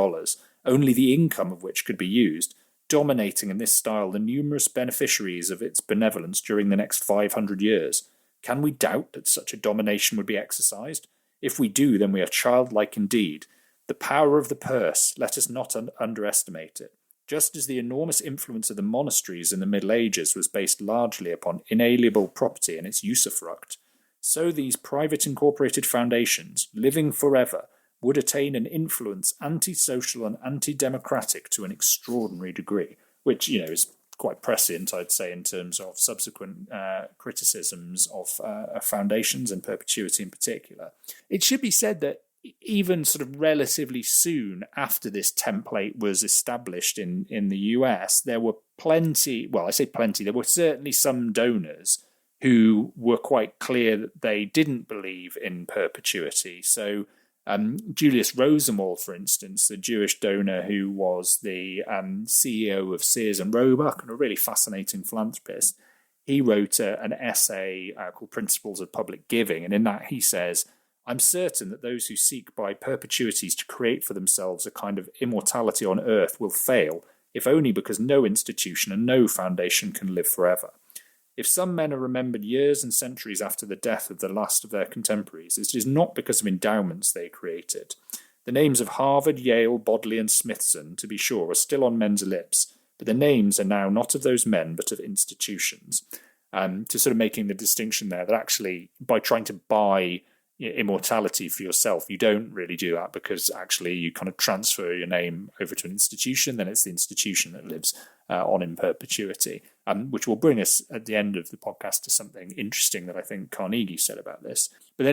only the income of which could be used. dominating in this style the numerous beneficiaries of its benevolence during the next 500 years. Can we doubt that such a domination would be exercised? If we do, then we are childlike indeed. The power of the purse, let us not underestimate it. Just as the enormous influence of the monasteries in the Middle Ages was based largely upon inalienable property and its usufruct, so these private incorporated foundations, living forever, would attain an influence anti-social and anti-democratic to an extraordinary degree, which, is quite prescient, I'd say, in terms of subsequent criticisms of foundations and perpetuity in particular. It should be said that even sort of relatively soon after this template was established in the US, there were there were certainly some donors who were quite clear that they didn't believe in perpetuity. So Julius Rosenwald, for instance, the Jewish donor who was the CEO of Sears and Roebuck and a really fascinating philanthropist, he wrote an essay called Principles of Public Giving. And in that he says, I'm certain that those who seek by perpetuities to create for themselves a kind of immortality on earth will fail, if only because no institution and no foundation can live forever. If some men are remembered years and centuries after the death of the last of their contemporaries, it is not because of endowments they created. The names of Harvard, Yale, Bodley, and Smithson, to be sure, are still on men's lips, but the names are now not of those men, but of institutions. To sort of making the distinction there that actually, by trying to buy immortality for yourself, you don't really do that, because actually you kind of transfer your name over to an institution, then it's the institution that lives on in perpetuity, which will bring us at the end of the podcast to something interesting that I think Carnegie said about this. But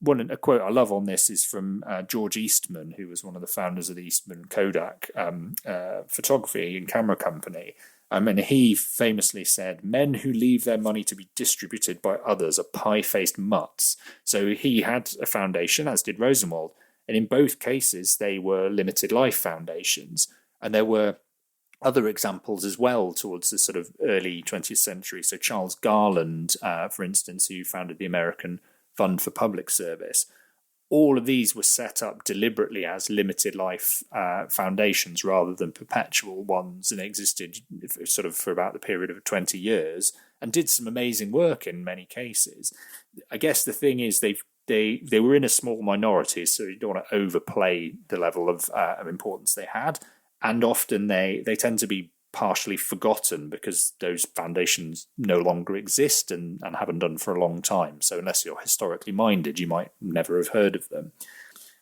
then a quote I love on this is from George Eastman, who was one of the founders of the Eastman Kodak photography and camera company. And he famously said, men who leave their money to be distributed by others are pie-faced mutts. So he had a foundation, as did Rosenwald. And in both cases, they were limited life foundations. And there were other examples as well towards the sort of early 20th century. So Charles Garland, for instance, who founded the American Fund for Public Service. All of these were set up deliberately as limited life foundations rather than perpetual ones, and existed sort of for about the period of 20 years and did some amazing work in many cases. I guess the thing is they were in a small minority, so you don't want to overplay the level of importance they had, and often they tend to be partially forgotten because those foundations no longer exist and haven't done for a long time. So unless you're historically minded, you might never have heard of them.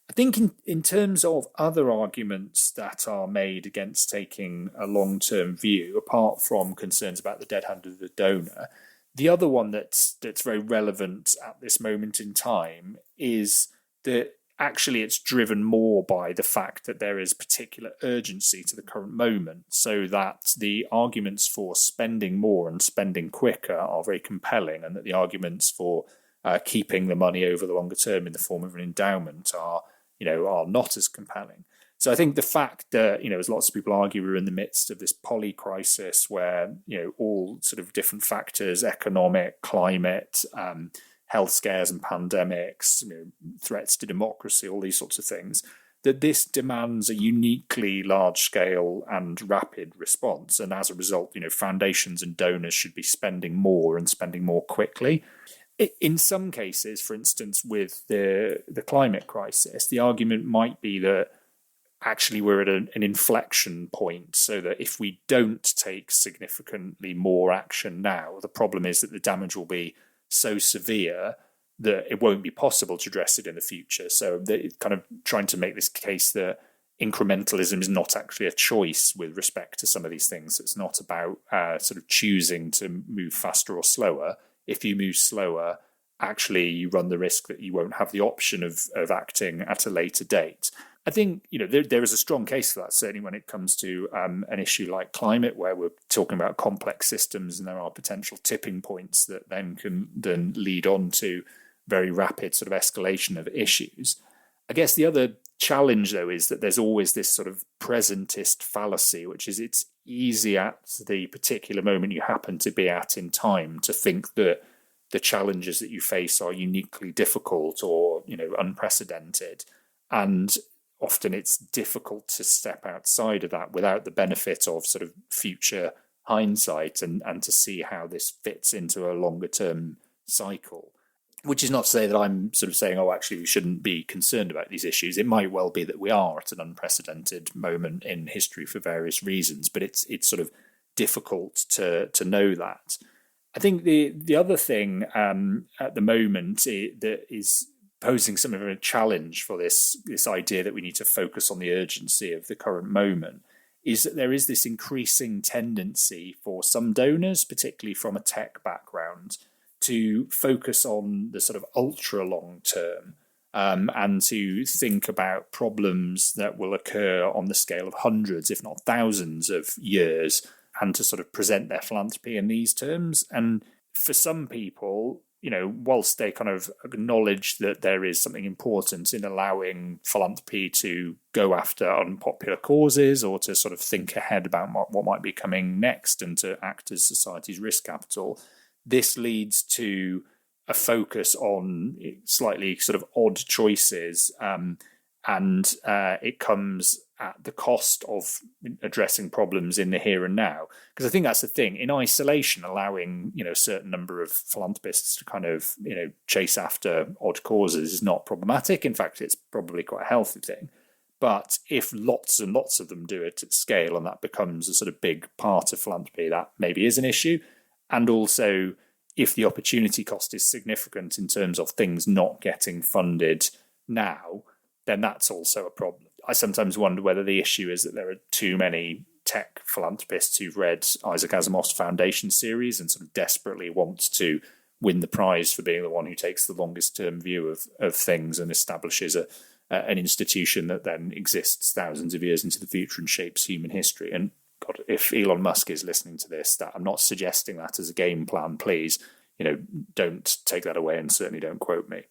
I think in terms of other arguments that are made against taking a long-term view, apart from concerns about the dead hand of the donor, the other one that's very relevant at this moment in time is that actually it's driven more by the fact that there is particular urgency to the current moment, so that the arguments for spending more and spending quicker are very compelling, and that the arguments for keeping the money over the longer term in the form of an endowment are not as compelling. So I think the fact that, as lots of people argue, we're in the midst of this poly crisis where, all sort of different factors, economic, climate, health scares and pandemics, threats to democracy, all these sorts of things, that this demands a uniquely large-scale and rapid response. And as a result, foundations and donors should be spending more and spending more quickly. In some cases, for instance, with the climate crisis, the argument might be that actually we're at an inflection point, so that if we don't take significantly more action now, the problem is that the damage will be so severe that it won't be possible to address it in the future. So they're kind of trying to make this case that incrementalism is not actually a choice with respect to some of these things. It's not about sort of choosing to move faster or slower. If you move slower, actually you run the risk that you won't have the option of acting at a later date. I think there is a strong case for that, certainly when it comes to an issue like climate, where we're talking about complex systems and there are potential tipping points that then can lead on to very rapid sort of escalation of issues. I guess the other challenge, though, is that there's always this sort of presentist fallacy, which is it's easy at the particular moment you happen to be at in time to think that the challenges that you face are uniquely difficult or unprecedented. And often it's difficult to step outside of that without the benefit of sort of future hindsight and to see how this fits into a longer term cycle. Which is not to say that I'm sort of saying, oh, actually, we shouldn't be concerned about these issues. It might well be that we are at an unprecedented moment in history for various reasons, but it's sort of difficult to know that. I think the other thing at the moment that is posing some of a challenge for this idea that we need to focus on the urgency of the current moment is that there is this increasing tendency for some donors, particularly from a tech background, to focus on the sort of ultra long term and to think about problems that will occur on the scale of hundreds, if not thousands of years, and to sort of present their philanthropy in these terms. And for some people, whilst they kind of acknowledge that there is something important in allowing philanthropy to go after unpopular causes or to sort of think ahead about what might be coming next and to act as society's risk capital, this leads to a focus on slightly sort of odd choices, and it comes at the cost of addressing problems in the here and now. Because I think that's the thing. In isolation, allowing a certain number of philanthropists to kind of chase after odd causes is not problematic. In fact, it's probably quite a healthy thing. But if lots and lots of them do it at scale and that becomes a sort of big part of philanthropy, that maybe is an issue. And also, if the opportunity cost is significant in terms of things not getting funded now, then that's also a problem. I sometimes wonder whether the issue is that there are too many tech philanthropists who've read Isaac Asimov's Foundation series and sort of desperately want to win the prize for being the one who takes the longest term view of things and establishes an institution that then exists thousands of years into the future and shapes human history. And God, if Elon Musk is listening to this, that I'm not suggesting that as a game plan, please, don't take that away and certainly don't quote me.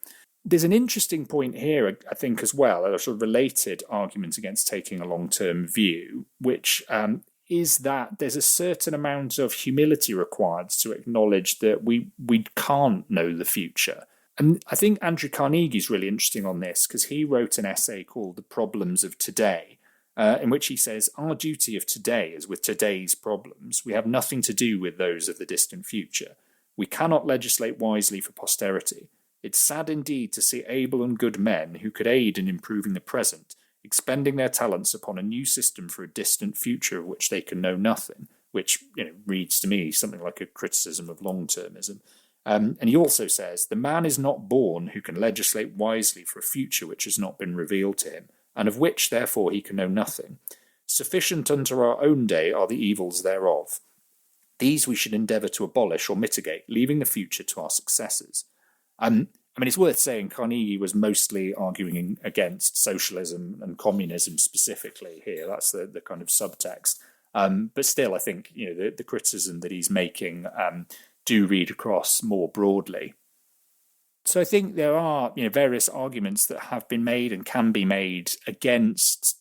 There's an interesting point here, I think, as well, a sort of related argument against taking a long-term view, which is that there's a certain amount of humility required to acknowledge that we can't know the future. And I think Andrew Carnegie's really interesting on this because he wrote an essay called The Problems of Today, in which he says, our duty of today is with today's problems. We have nothing to do with those of the distant future. We cannot legislate wisely for posterity. It's sad indeed to see able and good men who could aid in improving the present, expending their talents upon a new system for a distant future of which they can know nothing, which reads to me something like a criticism of long-termism. And he also says, the man is not born who can legislate wisely for a future which has not been revealed to him, and of which, therefore, he can know nothing. Sufficient unto our own day are the evils thereof. These we should endeavour to abolish or mitigate, leaving the future to our successors. It's worth saying Carnegie was mostly arguing against socialism and communism specifically here. That's the kind of subtext. But still, I think the criticism that he's making do read across more broadly. So I think there are various arguments that have been made and can be made against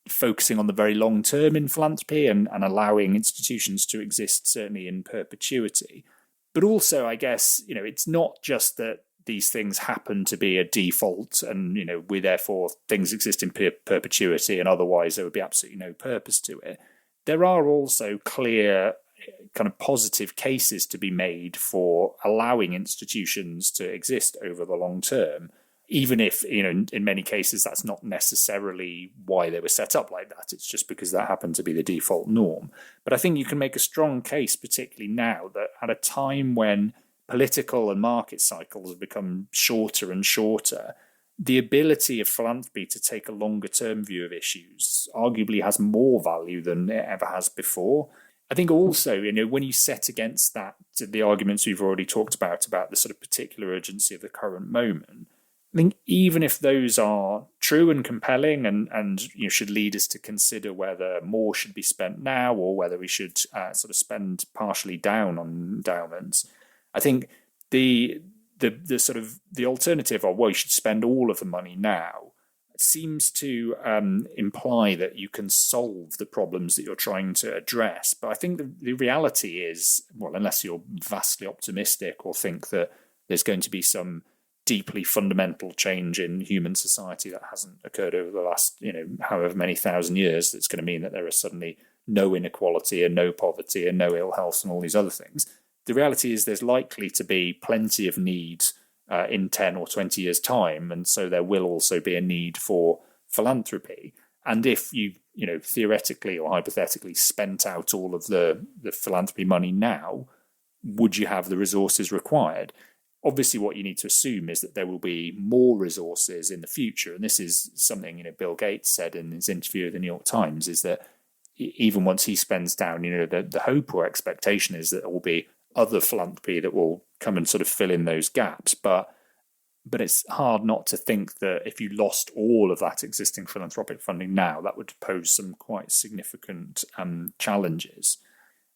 focusing on the very long term in philanthropy and allowing institutions to exist certainly in perpetuity. But also, I guess, it's not just that these things happen to be a default and, we therefore things exist in perpetuity and otherwise there would be absolutely no purpose to it. There are also clear kind of positive cases to be made for allowing institutions to exist over the long term, even if, in many cases, that's not necessarily why they were set up like that. It's just because that happened to be the default norm. But I think you can make a strong case, particularly now, that at a time when political and market cycles have become shorter and shorter, the ability of philanthropy to take a longer term view of issues arguably has more value than it ever has before. I think also, when you set against that the arguments we've already talked about the sort of particular urgency of the current moment, I think even if those are true and compelling and should lead us to consider whether more should be spent now or whether we should sort of spend partially down on endowments, I think the sort of the alternative of, well, you should spend all of the money now seems to imply that you can solve the problems that you're trying to address. But I think the reality is, well, unless you're vastly optimistic or think that there's going to be some deeply fundamental change in human society that hasn't occurred over the last, however many thousand years, that's going to mean that there is suddenly no inequality and no poverty and no ill health and all these other things. The reality is there's likely to be plenty of needs in 10 or 20 years' time, and so there will also be a need for philanthropy. And if you, theoretically or hypothetically spent out all of the philanthropy money now, would you have the resources required? Obviously, what you need to assume is that there will be more resources in the future. And this is something, Bill Gates said in his interview with the New York Times, is that even once he spends down, the hope or expectation is that there will be other philanthropy that will come and sort of fill in those gaps. But it's hard not to think that if you lost all of that existing philanthropic funding now, that would pose some quite significant challenges.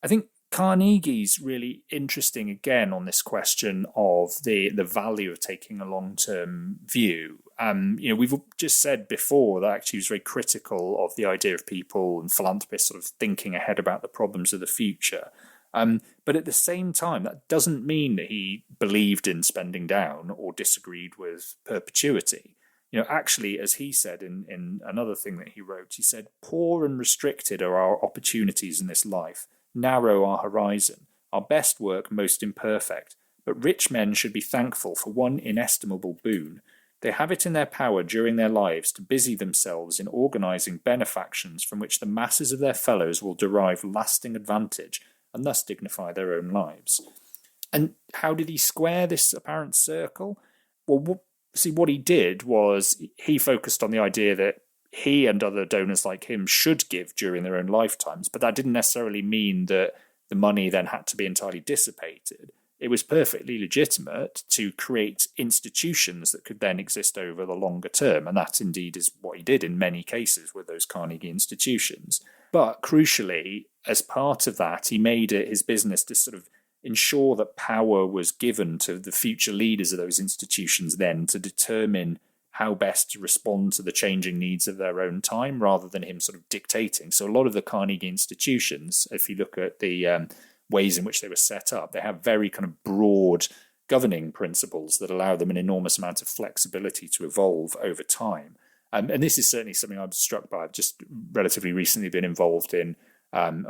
I think Carnegie's really interesting again on this question of the value of taking a long-term view. We've just said before that actually he was very critical of the idea of people and philanthropists sort of thinking ahead about the problems of the future. But at the same time, that doesn't mean that he believed in spending down or disagreed with perpetuity. Actually, as he said in another thing that he wrote, he said, "Poor and restricted are our opportunities in this life. Narrow our horizon, our best work most imperfect, but rich men should be thankful for one inestimable boon. They have it in their power during their lives to busy themselves in organising benefactions from which the masses of their fellows will derive lasting advantage and thus dignify their own lives." And how did he square this apparent circle? Well, what he did was he focused on the idea that he and other donors like him should give during their own lifetimes, but that didn't necessarily mean that the money then had to be entirely dissipated. It was perfectly legitimate to create institutions that could then exist over the longer term, and that indeed is what he did in many cases with those Carnegie institutions. But crucially, as part of that, he made it his business to sort of ensure that power was given to the future leaders of those institutions then to determine how best to respond to the changing needs of their own time rather than him sort of dictating. So a lot of the Carnegie institutions, if you look at the ways in which they were set up, they have very kind of broad governing principles that allow them an enormous amount of flexibility to evolve over time. And this is certainly something I'm struck by. I've just relatively recently been involved in an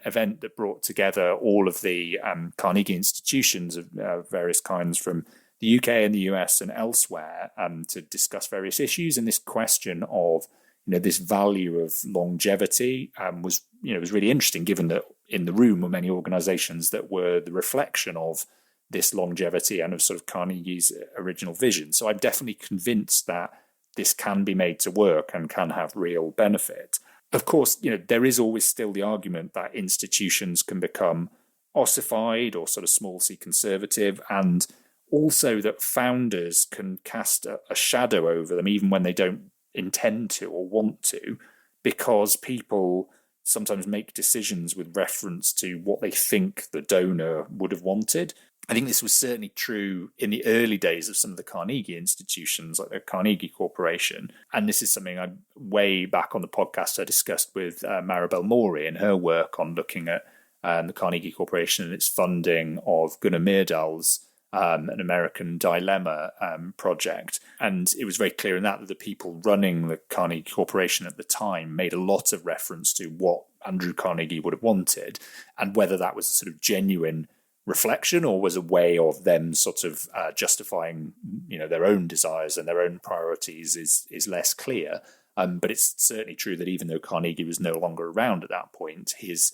event that brought together all of the Carnegie institutions of various kinds from the UK and the US and elsewhere to discuss various issues. And this question of this value of longevity was really interesting, given that in the room were many organizations that were the reflection of this longevity and of sort of Carnegie's original vision. So I'm definitely convinced that this can be made to work and can have real benefit. Of course, there is always still the argument that institutions can become ossified or sort of small c conservative, and also that founders can cast a shadow over them even when they don't intend to or want to, because people sometimes make decisions with reference to what they think the donor would have wanted. I think this was certainly true in the early days of some of the Carnegie institutions, like the Carnegie Corporation. And this is something I way back on the podcast I discussed with Maribel Mori and her work on looking at the Carnegie Corporation and its funding of Gunnar Myrdal's an American Dilemma project. And it was very clear in that the people running the Carnegie Corporation at the time made a lot of reference to what Andrew Carnegie would have wanted, and whether that was a sort of genuine reflection or was a way of them sort of justifying their own desires and their own priorities is less clear. But it's certainly true that even though Carnegie was no longer around at that point, his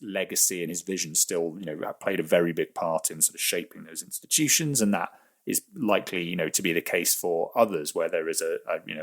legacy and his vision still played a very big part in sort of shaping those institutions, and that is likely to be the case for others where there is a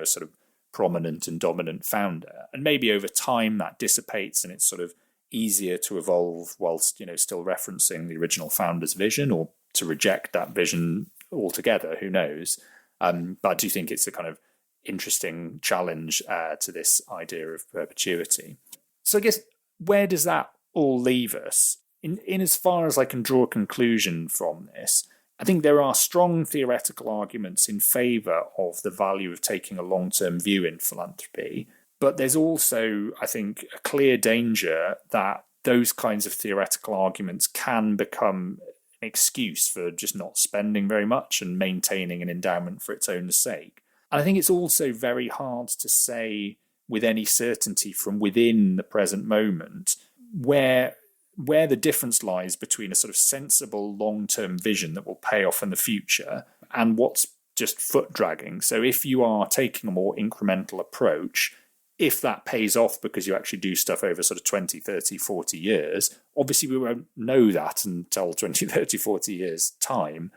sort of prominent and dominant founder. And maybe over time that dissipates and it's sort of easier to evolve whilst still referencing the original founder's vision, or to reject that vision altogether, who knows. But I do think it's a kind of interesting challenge to this idea of perpetuity. So I guess, where does that all leave us? In as far as I can draw a conclusion from this, I think there are strong theoretical arguments in favour of the value of taking a long-term view in philanthropy. But there's also, I think, a clear danger that those kinds of theoretical arguments can become an excuse for just not spending very much and maintaining an endowment for its own sake. And I think it's also very hard to say with any certainty from within the present moment where the difference lies between a sort of sensible long-term vision that will pay off in the future and what's just foot dragging. So if you are taking a more incremental approach, if that pays off because you actually do stuff over sort of 20, 30, 40 years, obviously we won't know that until 20, 30, 40 years' time.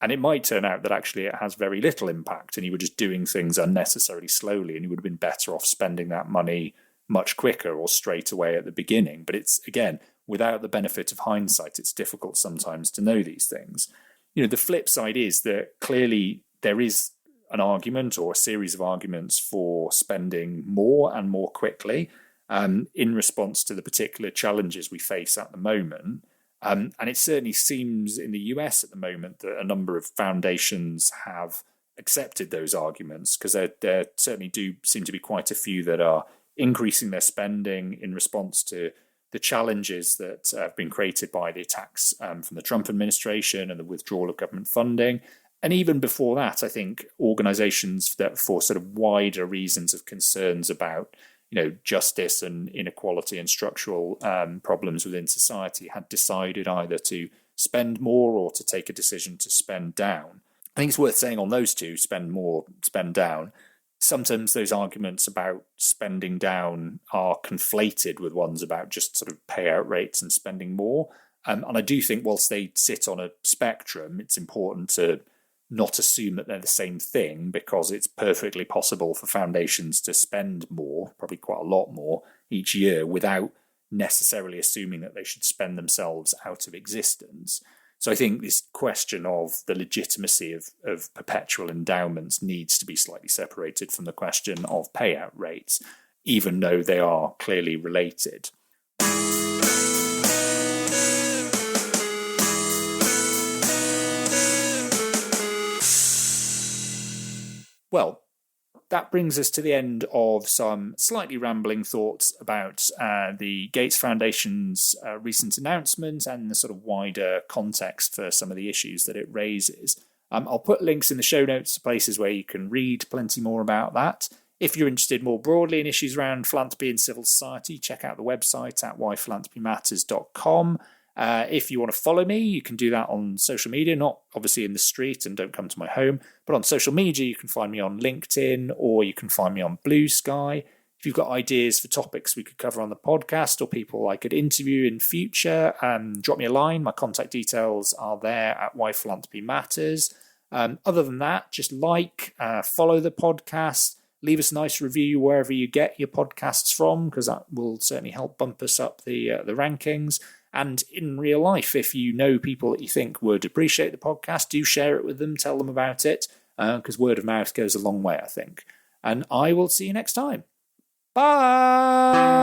And it might turn out that actually it has very little impact and you were just doing things unnecessarily slowly and you would have been better off spending that money much quicker or straight away at the beginning. But it's, again, without the benefit of hindsight, it's difficult sometimes to know these things. You know, the flip side is that clearly there is an argument or a series of arguments for spending more and more quickly in response to the particular challenges we face at the moment. And it certainly seems in the US at the moment that a number of foundations have accepted those arguments, because there certainly do seem to be quite a few that are increasing their spending in response to the challenges that have been created by the attacks from the Trump administration and the withdrawal of government funding. And even before that, I think organizations that for sort of wider reasons of concerns about justice and inequality and structural problems within society had decided either to spend more or to take a decision to spend down. I think it's worth saying on those two, spend more, spend down, sometimes those arguments about spending down are conflated with ones about just sort of payout rates and spending more. And I do think whilst they sit on a spectrum, it's important to not assume that they're the same thing, because it's perfectly possible for foundations to spend more, probably quite a lot more each year, without necessarily assuming that they should spend themselves out of existence. So I think this question of the legitimacy of perpetual endowments needs to be slightly separated from the question of payout rates, even though they are clearly related. Well, that brings us to the end of some slightly rambling thoughts about the Gates Foundation's recent announcement and the sort of wider context for some of the issues that it raises. I'll put links in the show notes to places where you can read plenty more about that. If you're interested more broadly in issues around philanthropy and civil society, check out the website at whyphilanthropymatters.com. If you want to follow me, you can do that on social media, not obviously in the street and don't come to my home, but on social media, you can find me on LinkedIn or you can find me on Blue Sky. If you've got ideas for topics we could cover on the podcast or people I could interview in future, drop me a line. My contact details are there at Why Philanthropy Matters. Other than that, just follow the podcast, leave us a nice review wherever you get your podcasts from, because that will certainly help bump us up the rankings. And in real life, if you know people that you think would appreciate the podcast, do share it with them, tell them about it, because word of mouth goes a long way, I think. And I will see you next time. Bye!